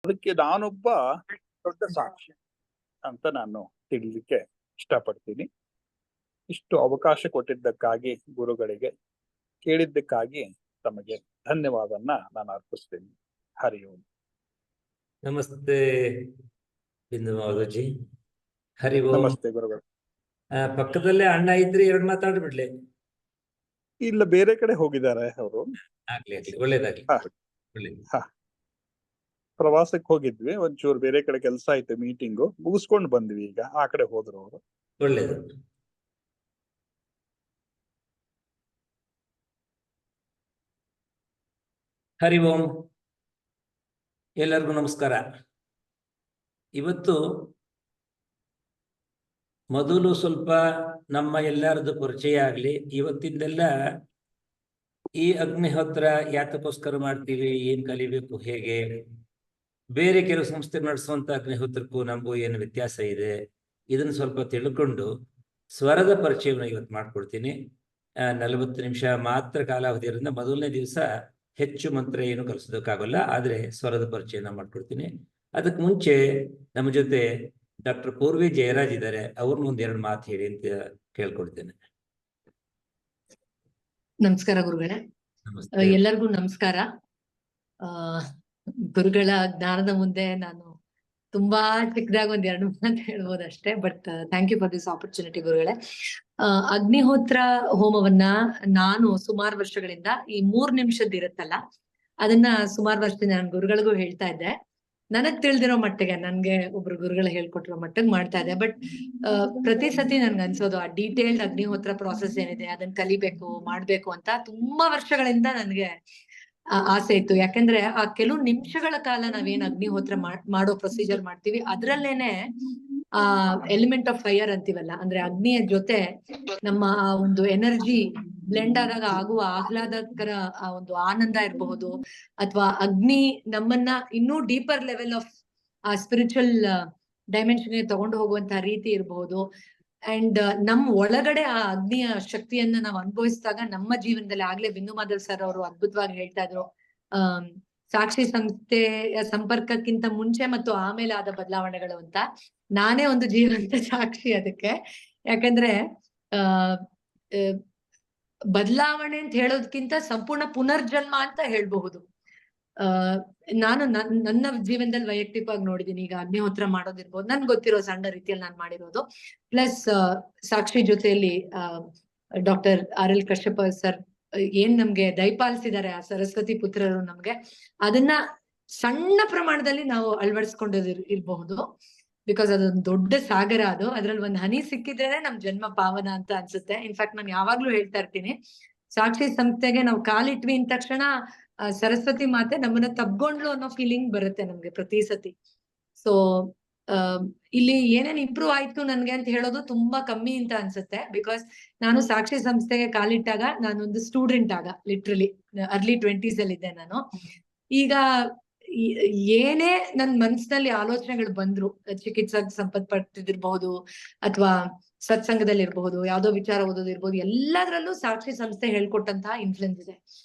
ಅದಕ್ಕೆ ನಾನೊಬ್ಬ ದೊಡ್ಡ ಸಾಕ್ಷಿ ಅಂತ ನಾನು ತಿಳಿಲಿಕ್ಕೆ ಇಷ್ಟಪಡ್ತೀನಿ. ಇಷ್ಟು ಅವಕಾಶ ಕೊಟ್ಟಿದ್ದಕ್ಕಾಗಿ ಗುರುಗಳಿಗೆ, ಕೇಳಿದ್ದಕ್ಕಾಗಿ ತಮಗೆ ಧನ್ಯವಾದನ್ನ ನಾನು ಅರ್ಪಿಸ್ತೀನಿ. ಹರಿ ಓಂ. ನಮಸ್ತೆ ಬಿಂದು ಮಾಧವಜಿ. ಹರಿ ಓಂ. ನಮಸ್ತೆ ಗುರುಗಳು. ಪಕ್ಕದಲ್ಲೇ ಅಣ್ಣ ಇದ್ರಿ, ಎರಡು ಮಾತಾಡ್ಬಿಡ್ಲಿ. ಇಲ್ಲ, ಬೇರೆ ಕಡೆ ಹೋಗಿದ್ದಾರೆ ಅವರು. ಆಗ್ಲಿ ಆಗ್ಲಿ, ಒಳ್ಳೇದಾಗ್ಲಿ. ಒಳ್ಳೇದು. ಪ್ರವಾಸಕ್ಕೆ ಹೋಗಿದ್ವಿ, ಒಂಚೂರು ಬೇರೆ ಕಡೆ ಕೆಲಸ ಆಯ್ತು, ಮೀಟಿಂಗು ಮುಗಿಸ್ಕೊಂಡು ಬಂದ್ವಿ. ಈಗ ಆ ಕಡೆ ಹೋದ್ರು ಅವರು. ಒಳ್ಳೇದು. ಹರಿ ಓಂ. ಎಲ್ಲರಿಗೂ ನಮಸ್ಕಾರ. ಇವತ್ತು ಮೊದಲು ಸ್ವಲ್ಪ ನಮ್ಮ ಎಲ್ಲರದ್ದು ಪರಿಚಯ ಆಗ್ಲಿ. ಇವತ್ತಿಂದೆಲ್ಲ ಈ ಅಗ್ನಿಹೋತ್ರ ಯಾತಕ್ಕೋಸ್ಕರ ಮಾಡ್ತೀವಿ, ಏನ್ ಕಲಿಬೇಕು, ಹೇಗೆ, ಬೇರೆ ಕೆಲವು ಸಂಸ್ಥೆ ನಡೆಸುವಂತ ಅಗ್ನಿಹೋತ್ರಕ್ಕೂ ನಮಗೂ ಏನು ವ್ಯತ್ಯಾಸ ಇದೆ, ಇದನ್ನು ಸ್ವಲ್ಪ ತಿಳ್ಕೊಂಡು ಸ್ವರದ ಪರಿಚಯವನ್ನು ಇವತ್ತು ಮಾಡ್ಕೊಡ್ತೀನಿ. 40 ನಿಮಿಷ ಮಾತ್ರ ಕಾಲಾವಧಿ ಇರೋದ್ರಿಂದ ಮೊದಲನೇ ದಿವಸ ಹೆಚ್ಚು ಮಂತ್ರ ಏನು ಕಲಿಸೋದಕ್ಕಾಗಲ್ಲ, ಆದ್ರೆ ಸ್ವರದ ಪರಿಚಯನ ಮಾಡ್ಕೊಡ್ತೀನಿ. ಅದಕ್ಕೆ ಮುಂಚೆ ನಮ್ಮ ಜೊತೆ ಡಾಕ್ಟರ್ ಪೂರ್ವಿ ಜಯರಾಜ್ ಇದ್ದಾರೆ, ಅವ್ರನ್ನ ಒಂದೆರಡು ಮಾತು ಹೇಳಿ ಅಂತ ಕೇಳ್ಕೊಡ್ತೇನೆ. ನಮಸ್ಕಾರ ಗುರುಗಳೇ. ಎಲ್ಲರಿಗೂ ನಮಸ್ಕಾರ. ಗುರುಗಳ ಜ್ಞಾನದ ಮುಂದೆ ನಾನು ತುಂಬಾ ಚಿಕ್ಕದಾಗ ಒಂದ್ 2 ಮಾತು ಹೇಳ್ಬೋದು ಅಷ್ಟೇ. But thank you for this opportunity ಗುರುಗಳೇ. ಅಗ್ನಿಹೋತ್ರ ಹೋಮವನ್ನ ನಾನು ಸುಮಾರು ವರ್ಷಗಳಿಂದ, ಈ 3 ನಿಮಿಷದ್ದು ಇರುತ್ತಲ್ಲ, ಅದನ್ನ ಸುಮಾರು ವರ್ಷದಿಂದ ನಾನು ಗುರುಗಳಿಗೂ ಹೇಳ್ತಾ ಇದ್ದೆ. ನನಗ್ ತಿಳಿದಿರೋ ಮಟ್ಟಿಗೆ, ನನ್ಗೆ ಒಬ್ರು ಗುರುಗಳು ಹೇಳ್ಕೊಟ್ಟಿರೋ ಮಟ್ಟಿಗೆ ಮಾಡ್ತಾ ಇದ್ದೆ. ಬಟ್ ಪ್ರತಿ ಸತಿ ನನ್ಗೆ ಅನ್ಸೋದು, ಆ ಡೀಟೇಲ್ಡ್ ಅಗ್ನಿಹೋತ್ರ ಪ್ರಾಸೆಸ್ ಏನಿದೆ ಅದನ್ನ ಕಲಿಬೇಕು, ಮಾಡ್ಬೇಕು ಅಂತ ತುಂಬಾ ವರ್ಷಗಳಿಂದ ನನ್ಗೆ ಆಸೆ ಇತ್ತು. ಯಾಕಂದ್ರೆ ಆ ಕೆಲವು ನಿಮಿಷಗಳ ಕಾಲ ನಾವೇನ್ ಅಗ್ನಿಹೋತ್ರ ಮಾಡೋ ಪ್ರೊಸೀಜರ್ ಮಾಡ್ತೀವಿ, ಅದ್ರಲ್ಲೇನೆ ಆ ಎಲಿಮೆಂಟ್ ಆಫ್ ಫೈರ್ ಅಂತೀವಲ್ಲ, ಅಂದ್ರೆ ಅಗ್ನಿಯ ಜೊತೆ ನಮ್ಮ ಆ ಒಂದು ಎನರ್ಜಿ ಬ್ಲೆಂಡ್ ಆದಾಗ ಆಗುವ ಆಹ್ಲಾದಕರ ಆ ಒಂದು ಆನಂದ ಇರಬಹುದು, ಅಥವಾ ಅಗ್ನಿ ನಮ್ಮನ್ನ ಇನ್ನೂ ಡೀಪರ್ ಲೆವೆಲ್ ಆಫ್ ಆ ಸ್ಪಿರಿಚುವಲ್ ಡೈಮೆನ್ಷನ್ ತಗೊಂಡು ಹೋಗುವಂತಹ ರೀತಿ ಇರಬಹುದು. ಅಂಡ್ ನಮ್ ಒಳಗಡೆ ಆ ಅಗ್ನಿಯ ಶಕ್ತಿಯನ್ನ ನಾವು ಅನುಭವಿಸಿದಾಗ ನಮ್ಮ ಜೀವನದಲ್ಲಿ, ಆಗ್ಲೇ ಬಿಂದು ಮಾಧವ್ ಸರ್ ಅವರು ಅದ್ಭುತವಾಗಿ ಹೇಳ್ತಾ ಇದ್ರು, ಸಾಕ್ಷಿ ಸಂಸ್ಥೆಯ ಸಂಪರ್ಕಕ್ಕಿಂತ ಮುಂಚೆ ಮತ್ತು ಆಮೇಲೆ ಆದ ಬದಲಾವಣೆಗಳು ಅಂತ. ನಾನೇ ಒಂದು ಜೀವಂತ ಸಾಕ್ಷಿ ಅದಕ್ಕೆ. ಯಾಕಂದ್ರೆ ಬದಲಾವಣೆ ಅಂತ ಹೇಳೋದಕ್ಕಿಂತ ಸಂಪೂರ್ಣ ಪುನರ್ಜನ್ಮ ಅಂತ ಹೇಳ್ಬಹುದು. ನಾನು ನನ್ನ ಜೀವನದಲ್ಲಿ ವೈಯಕ್ತಿಕವಾಗಿ ನೋಡಿದೀನಿ. ಈಗ ಅಗ್ನಿಹೋತ್ರ ಮಾಡೋದಿರ್ಬೋದು, ನನ್ಗೆ ಗೊತ್ತಿರೋ ಸಣ್ಣ ರೀತಿಯಲ್ಲಿ ನಾನು ಮಾಡಿರೋದು, ಪ್ಲಸ್ ಸಾಕ್ಷಿ ಜೊತೆಯಲ್ಲಿ ಡಾಕ್ಟರ್ RL ಕಶ್ಯಪ ಸರ್ ಏನ್ ನಮ್ಗೆ ದಯಪಾಲಿಸಿದ್ದಾರೆ, ಆ ಸರಸ್ವತಿ ಪುತ್ರರು ನಮ್ಗೆ, ಅದನ್ನ ಸಣ್ಣ ಪ್ರಮಾಣದಲ್ಲಿ ನಾವು ಅಳವಡಿಸ್ಕೊಂಡೋದು ಇರಬಹುದು. ಬಿಕಾಸ್ ಅದೊಂದು ದೊಡ್ಡ ಸಾಗರ ಅದು. ಅದ್ರಲ್ಲಿ ಒಂದ್ ಹನಿ ಸಿಕ್ಕಿದ್ರೇನೆ ನಮ್ ಜನ್ಮ ಪಾವನ ಅಂತ ಅನ್ಸುತ್ತೆ. ಇನ್ಫ್ಯಾಕ್ಟ್ ನಾನು ಯಾವಾಗ್ಲೂ ಹೇಳ್ತಾ ಇರ್ತೀನಿ, ಸಾಕ್ಷಿ ಸಂಸ್ಥೆಗೆ ನಾವು ಕಾಲಿಟ್ವಿ ಅಂದ ತಕ್ಷಣ ಸರಸ್ವತಿ ಮಾತೆ ನಮ್ಮನ್ನ ತಬ್ಗೊಂಡ್ಲು ಅನ್ನೋ ಫೀಲಿಂಗ್ ಬರುತ್ತೆ ನಮ್ಗೆ ಪ್ರತಿ ಸತಿ. ಸೊ ಇಲ್ಲಿ ಏನೇನ್ ಇಂಪ್ರೂವ್ ಆಯ್ತು ನನ್ಗೆ ಅಂತ ಹೇಳೋದು ತುಂಬಾ ಕಮ್ಮಿ ಅಂತ ಅನ್ಸುತ್ತೆ. ಬಿಕಾಸ್ ನಾನು ಸಾಕ್ಷಿ ಸಂಸ್ಥೆಗೆ ಕಾಲಿಟ್ಟಾಗ ನಾನೊಂದು ಸ್ಟೂಡೆಂಟ್ ಆಗ, ಲಿಟ್ರಲಿ ಅರ್ಲಿ 20s ಅಲ್ಲಿ ಇದ್ದೆ ನಾನು. ಈಗ ಏನೇ ನನ್ ಮನ್ಸಿನಲ್ಲಿ ಆಲೋಚನೆಗಳು ಬಂದ್ರು, ಚಿಕಿತ್ಸೆಗೆ ಸಂಬಂಧಪಟ್ಟಿದಿರ್ಬಹುದು ಅಥವಾ ಸತ್ಸಂಗದಲ್ಲಿ ಇರಬಹುದು, ಯಾವ್ದೋ ವಿಚಾರ ಓದೋದಿರ್ಬೋದು, ಎಲ್ಲದರಲ್ಲೂ ಸಾಕ್ಷಿ ಸಂಸ್ಥೆ ಹೇಳ್ಕೊಟ್ಟಂತಹ ಇನ್ಫ್ಲುಯೆನ್ಸ್ ಇದೆ.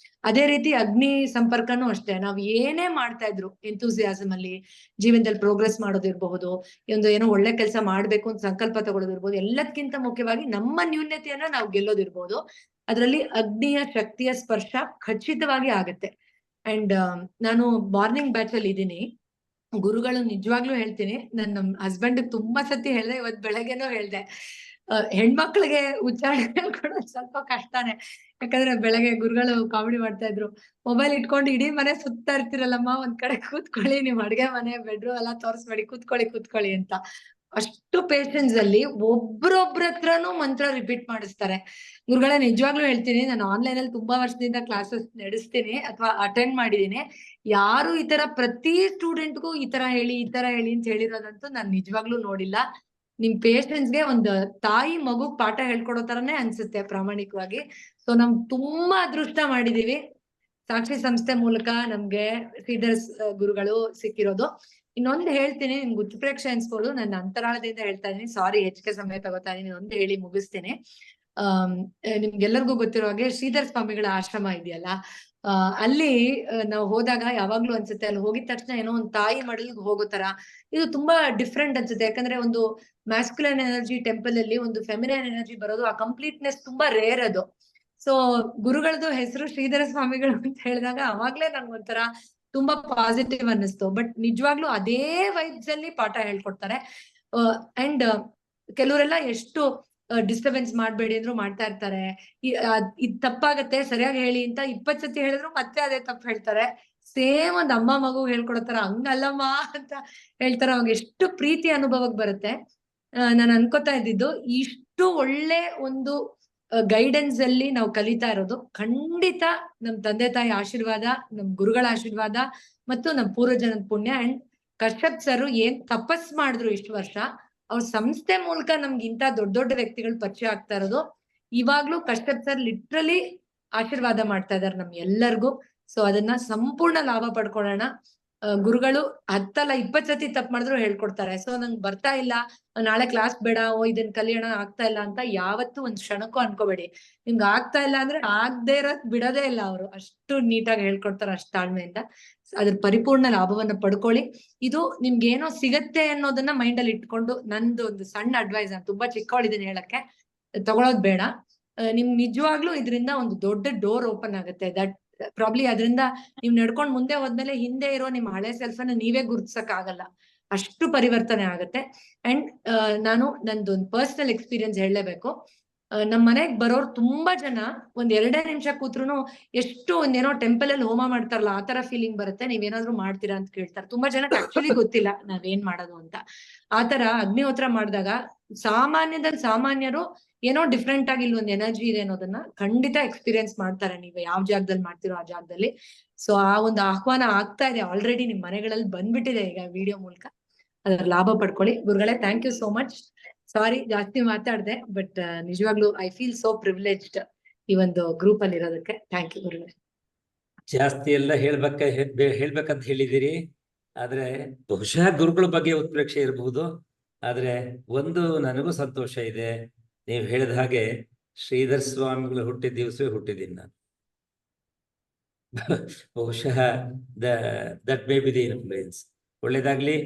ಅದೇ ರೀತಿ ಅಗ್ನಿ ಸಂಪರ್ಕನೂ ಅಷ್ಟೇ. ನಾವ್ ಏನೇ ಮಾಡ್ತಾ ಇದ್ರು ಎಂತೂಸಿಯಾಸಮ್ ಅಲ್ಲಿ, ಜೀವನದಲ್ಲಿ ಪ್ರೋಗ್ರೆಸ್ ಮಾಡೋದಿರ್ಬಹುದು, ಒಂದು ಏನೋ ಒಳ್ಳೆ ಕೆಲಸ ಮಾಡ್ಬೇಕು ಅಂತ ಸಂಕಲ್ಪ ತಗೊಳ್ಳೋದಿರ್ಬೋದು, ಎಲ್ಲದಕ್ಕಿಂತ ಮುಖ್ಯವಾಗಿ ನಮ್ಮ ನ್ಯೂನ್ಯತೆಯನ್ನ ನಾವು ಗೆಲ್ಲೋದಿರ್ಬೋದು, ಅದ್ರಲ್ಲಿ ಅಗ್ನಿಯ ಶಕ್ತಿಯ ಸ್ಪರ್ಶ ಖಚಿತವಾಗಿ ಆಗತ್ತೆ. ಅಂಡ್ ನಾನು ಮಾರ್ನಿಂಗ್ ಬ್ಯಾಚ್ ಅಲ್ಲಿ ಇದ್ದೀನಿ. ಗುರುಗಳು ನಿಜವಾಗ್ಲೂ ಹೇಳ್ತೀನಿ, ನನ್ನ ಹಸ್ಬೆಂಡ್ ತುಂಬಾ ಸತಿ ಹೇಳ್ದೆ, ಇವತ್ ಬೆಳಗ್ಗೆನೂ ಹೇಳ್ದೆ, ಹೆಣ್ಮಕ್ಳಿಗೆ ಉಚ್ಚಾರಣೆ ಹೇಳ್ಕೊಡೋದು ಸ್ವಲ್ಪ ಕಷ್ಟನೇ. ಯಾಕಂದ್ರೆ ಬೆಳಗ್ಗೆ ಗುರುಗಳು ಕಾಮಿಡಿ ಮಾಡ್ತಾ ಇದ್ರು, ಮೊಬೈಲ್ ಇಟ್ಕೊಂಡು ಇಡೀ ಮನೆ ಸುತ್ತಾ ಇರ್ತಿರಲ್ಲಮ್ಮ, ಒಂದ್ ಕಡೆ ಕೂತ್ಕೊಳ್ಳಿ, ನೀವ್ ಅಡ್ಗೆ ಮನೆ ಬೆಡ್ರೂಮ್ ಎಲ್ಲ ತೋರಿಸ್ಬೇಡಿ, ಕೂತ್ಕೊಳ್ಳಿ ಅಂತ. ಅಷ್ಟು ಪೇಷನ್ಸ್ ಅಲ್ಲಿ ಒಬ್ರೊಬ್ರ ಹತ್ರನೂ ಮಂತ್ರ ರಿಪೀಟ್ ಮಾಡಿಸ್ತಾರೆ. ಗುರುಗಳೇ ನಿಜವಾಗ್ಲೂ ಹೇಳ್ತೀನಿ, ನಾನು ಆನ್ಲೈನ್ ಅಲ್ಲಿ ತುಂಬಾ ವರ್ಷದಿಂದ ಕ್ಲಾಸಸ್ ನಡೆಸ್ತೀನಿ ಅಥವಾ ಅಟೆಂಡ್ ಮಾಡಿದೀನಿ. ಯಾರು ಈ ತರ ಪ್ರತಿ ಸ್ಟೂಡೆಂಟ್ಗೂ ಈ ತರ ಹೇಳಿ ಅಂತ ಹೇಳಿರೋದಂತೂ ನಾನು ನಿಜವಾಗ್ಲೂ ನೋಡಿಲ್ಲ. ನಿಮ್ ಪೇಷನ್ಸ್ಗೆ ಒಂದು ತಾಯಿ ಮಗು ಪಾಠ ಹೇಳ್ಕೊಡೋ ತರನೇ ಅನ್ಸುತ್ತೆ ಪ್ರಾಮಾಣಿಕವಾಗಿ. ಸೊ ನಮ್ ತುಂಬಾ ಅದೃಷ್ಟ ಮಾಡಿದೀವಿ, ಸಾಕ್ಷಿ ಸಂಸ್ಥೆ ಮೂಲಕ ನಮ್ಗೆ ಶ್ರೀಧರ್ ಗುರುಗಳು ಸಿಕ್ಕಿರೋದು. ಇನ್ನೊಂದು ಹೇಳ್ತೀನಿ, ನಿಮ್ಗೆ ಉತ್ಪ್ರೇಕ್ಷೆ ಅನ್ಸ್ಬೋದು, ನನ್ನ ಅಂತರಾಳದಿಂದ ಹೇಳ್ತಾ ಇದೀನಿ, ಸಾರಿ ಹೆಚ್ಚಿಗೆ ಸಮಯ ತಗೋತಾ ಇದೀನಿ, ಒಂದು ಹೇಳಿ ಮುಗಿಸ್ತೀನಿ. ನಿಮ್ಗೆಲ್ಲರಿಗೂ ಗೊತ್ತಿರೋ ಹಾಗೆ ಶ್ರೀಧರ್ ಸ್ವಾಮಿಗಳ ಆಶ್ರಮ ಇದೆಯಲ್ಲ, ಅಲ್ಲಿ ನಾವು ಹೋದಾಗ ಯಾವಾಗ್ಲೂ ಅನ್ಸುತ್ತೆ, ಅಲ್ಲಿ ಹೋಗಿದ ತಕ್ಷಣ ಏನೋ ಒಂದ್ ತಾಯಿ ಮಡಲಿಗೆ ಹೋಗೋ ತರ ಇದು ತುಂಬಾ ಡಿಫ್ರೆಂಟ್ ಅನ್ಸುತ್ತೆ. ಯಾಕಂದ್ರೆ ಒಂದು ಮ್ಯಾಸ್ಕ್ಯುಲೈನ್ ಎನರ್ಜಿ ಟೆಂಪಲ್ ಅಲ್ಲಿ ಒಂದು ಫೆಮಿನೈನ್ ಎನರ್ಜಿ ಬರೋದು, ಆ ಕಂಪ್ಲೀಟ್ನೆಸ್ ತುಂಬಾ ರೇರ್ ಅದು. ಸೊ ಗುರುಗಳದ್ದು ಹೆಸರು ಶ್ರೀಧರ ಸ್ವಾಮಿಗಳು ಅಂತ ಹೇಳಿದಾಗ ಅವಾಗ್ಲೇ ನಂಗೊಂಥರ ತುಂಬಾ ಪಾಸಿಟಿವ್ ಅನ್ನಿಸ್ತು. ಬಟ್ ನಿಜವಾಗ್ಲೂ ಅದೇ ವೈಬ್ಸ್ ಅಲ್ಲಿ ಪಾಠ ಹೇಳ್ಕೊಡ್ತಾರೆ. ಅಂಡ್ ಕೆಲವರೆಲ್ಲ ಎಷ್ಟು ಡಿಸ್ಟರ್ಬೆನ್ಸ್ ಮಾಡ್ಬೇಡಿ ಅಂದ್ರು ಮಾಡ್ತಾ ಇರ್ತಾರೆ. ಇದ್ ತಪ್ಪಾಗತ್ತೆ ಸರಿಯಾಗಿ ಹೇಳಿ ಅಂತ 20 ಸತಿ ಹೇಳಿದ್ರು ಮತ್ತೆ ಅದೇ ತಪ್ಪು ಹೇಳ್ತಾರೆ. ಸೇಮ್ ಒಂದ್ ಅಮ್ಮ ಮಗು ಹೇಳ್ಕೊಡತ್ತಾರ, ಹಂಗಲ್ಲಮ್ಮ ಅಂತ ಹೇಳ್ತಾರೆ. ಅವಾಗ ಎಷ್ಟು ಪ್ರೀತಿ ಅನುಭವಕ್ಕೆ ಬರುತ್ತೆ. ನಾನು ಅನ್ಕೋತಾ ಇದ್ದಿದ್ದು, ಇಷ್ಟು ಒಳ್ಳೆ ಒಂದು ಗೈಡೆನ್ಸ್ ಅಲ್ಲಿ ನಾವು ಕಲಿತಾ ಇರೋದು ಖಂಡಿತ ನಮ್ ತಂದೆ ತಾಯಿ ಆಶೀರ್ವಾದ, ನಮ್ ಗುರುಗಳ ಆಶೀರ್ವಾದ ಮತ್ತು ನಮ್ ಪೂರ್ವಜನದ ಪುಣ್ಯ. ಅಂಡ್ ಕಶ್ಯಪ್ ಸರ್ ಏನ್ ತಪಸ್ ಮಾಡಿದ್ರು ಇಷ್ಟು ವರ್ಷ, ಅವ್ರ ಸಂಸ್ಥೆ ಮೂಲಕ ನಮ್ಗೆ ಇಂತ ದೊಡ್ಡ ದೊಡ್ಡ ವ್ಯಕ್ತಿಗಳು ಪರಿಚಯ ಆಗ್ತಾ ಇರೋದು. ಇವಾಗ್ಲೂ ಕಶ್ಯಪ್ ಸರ್ ಲಿಟ್ರಲಿ ಆಶೀರ್ವಾದ ಮಾಡ್ತಾ ಇದಾರೆ ನಮ್ ಎಲ್ಲರಿಗೂ. ಸೊ ಅದನ್ನ ಸಂಪೂರ್ಣ ಲಾಭ ಪಡ್ಕೊಳ್ಳೋಣ. ಗುರುಗಳು 10 ಅಲ್ಲ 20 ಸತಿ ತಪ್ಪು ಮಾಡಿದ್ರು ಹೇಳ್ಕೊಡ್ತಾರೆ. ಸೊ ನಂಗೆ ಬರ್ತಾ ಇಲ್ಲ, ನಾಳೆ ಕ್ಲಾಸ್ ಬೇಡ, ಇದನ್ ಕಲಿಯೋಣ, ಆಗ್ತಾ ಇಲ್ಲ ಅಂತ ಯಾವತ್ತೂ ಒಂದ್ ಕ್ಷಣಕ್ಕೂ ಅನ್ಕೋಬೇಡಿ. ನಿಮ್ಗೆ ಆಗ್ತಾ ಇಲ್ಲ ಅಂದ್ರೆ ಆಗದೆ ಇರೋದ್ ಬಿಡೋದೇ ಇಲ್ಲ ಅವರು. ಅಷ್ಟು ನೀಟಾಗಿ ಹೇಳ್ಕೊಡ್ತಾರೆ, ಅಷ್ಟ್ ತಾಳ್ಮೆಯಿಂದ. ಅದ್ರ ಪರಿಪೂರ್ಣ ಲಾಭವನ್ನ ಪಡ್ಕೊಳ್ಳಿ. ಇದು ನಿಮ್ಗೆ ಏನೋ ಸಿಗತ್ತೆ ಅನ್ನೋದನ್ನ ಮೈಂಡ್ ಅಲ್ಲಿ ಇಟ್ಕೊಂಡು, ನಂದು ಒಂದು ಸಣ್ಣ ಅಡ್ವೈಸ್, ನಾನು ತುಂಬಾ ಚಿಕ್ಕವಳಿದ್ದೀನಿ ಹೇಳಕ್ಕೆ, ತಗೊಳೋದ್ ಬೇಡ. ನಿಮ್ ನಿಜವಾಗ್ಲೂ ಇದರಿಂದ ಒಂದು ದೊಡ್ಡ ಡೋರ್ ಓಪನ್ ಆಗುತ್ತೆ. ದಟ್ ಪ್ರಾಬ್ಲಿ ಅದರಿಂದ ನೀವ್ ನಡ್ಕೊಂಡ್ ಮುಂದೆ ಹೋದ್ಮೇಲೆ ಹಿಂದೆ ಇರೋ ನಿಮ್ ಹಳೆ ಸೆಲ್ಫ್ ಅನ್ನ ನೀವೇ ಗುರುತಿಸಕ್ ಆಗಲ್ಲ, ಅಷ್ಟು ಪರಿವರ್ತನೆ ಆಗುತ್ತೆ. ಅಂಡ್ ನಾನು ನಂದೊಂದು ಪರ್ಸನಲ್ ಎಕ್ಸ್ಪೀರಿಯನ್ಸ್ ಹೇಳಲೇಬೇಕು. ನಮ್ ಮನೆಗ್ ಬರೋರು ತುಂಬಾ ಜನ ಒಂದ್ 2 ನಿಮಿಷ ಕೂತ್ರುನು ಎಷ್ಟು ಒಂದೇನೋ ಟೆಂಪಲ್ ಅಲ್ಲಿ ಹೋಮ ಮಾಡ್ತಾರಲ್ಲ ಆ ತರ ಫೀಲಿಂಗ್ ಬರುತ್ತೆ, ನೀವೇನಾದ್ರೂ ಮಾಡ್ತೀರಾ ಅಂತ ಕೇಳ್ತಾರೆ. ತುಂಬಾ ಜನಕ್ಕೆ ಆಕ್ಚುಲಿ ಗೊತ್ತಿಲ್ಲ ನಾವೇನ್ ಮಾಡೋದು ಅಂತ. ಆತರ ಅಗ್ನಿಹೋತ್ರ ಮಾಡಿದಾಗ ಸಾಮಾನ್ಯದಲ್ಲಿ ಸಾಮಾನ್ಯರು ಏನೋ ಡಿಫ್ರೆಂಟ್ ಆಗಿ ಇಲ್ಲಿ ಒಂದು ಎನರ್ಜಿ ಇದೆ ಅನ್ನೋದನ್ನ ಖಂಡಿತ ಎಕ್ಸ್ಪೀರಿಯನ್ಸ್ ಮಾಡ್ತಾರೆ, ನೀವು ಯಾವ ಜಾಗದಲ್ಲಿ ಮಾಡ್ತಿರೋ ಆ ಜಾಗದಲ್ಲಿ. ಸೊ ಆ ಒಂದು ಆಹ್ವಾನ ಆಗ್ತಾ ಇದೆ, ಆಲ್ರೆಡಿ ನಿಮ್ ಮನೆಗಳಲ್ಲಿ ಬಂದ್ಬಿಟ್ಟಿದೆ ಈಗ ವಿಡಿಯೋ ಮೂಲಕ. ಅದರ ಲಾಭ ಪಡ್ಕೊಳ್ಳಿ. ಗುರುಗಳೇ, ಥ್ಯಾಂಕ್ ಯು ಸೋ ಮಚ್. ಸಾರಿ ಜಾಸ್ತಿ ಮಾತಾಡ್ದೆ, ಬಟ್ ನಿಜವಾಗ್ಲೂ ಐ ಫೀಲ್ ಸೋ ಪ್ರಿವಿಲೇಜ್ಡ್ ಈ ಒಂದು ಗ್ರೂಪ್ ಅಲ್ಲಿ ಇರೋದಕ್ಕೆ. ಥ್ಯಾಂಕ್ ಯು ಗುರುಗಳೇ. ಜಾಸ್ತಿ ಎಲ್ಲ ಹೇಳ್ಬೇಕಂತ ಹೇಳಿದಿರಿ, ಆದ್ರೆ ಬಹುಶಃ ಗುರುಗಳ ಬಗ್ಗೆ ಉತ್ಪ್ರೇಕ್ಷೆ ಇರಬಹುದು. ಆದ್ರೆ ಒಂದು ನನಗೂ ಸಂತೋಷ ಇದೆ, ನೀವು ಹೇಳಿದ ಹಾಗೆ ಶ್ರೀಧರ್ ಸ್ವಾಮಿಗಳು ಹುಟ್ಟಿದ ದಿವಸವೇ ಹುಟ್ಟಿದ್ದೀನಿ ನಾನು. ಬಹುಶಃ that may be the influence. ಒಳ್ಳೇದಾಗ್ಲಿ.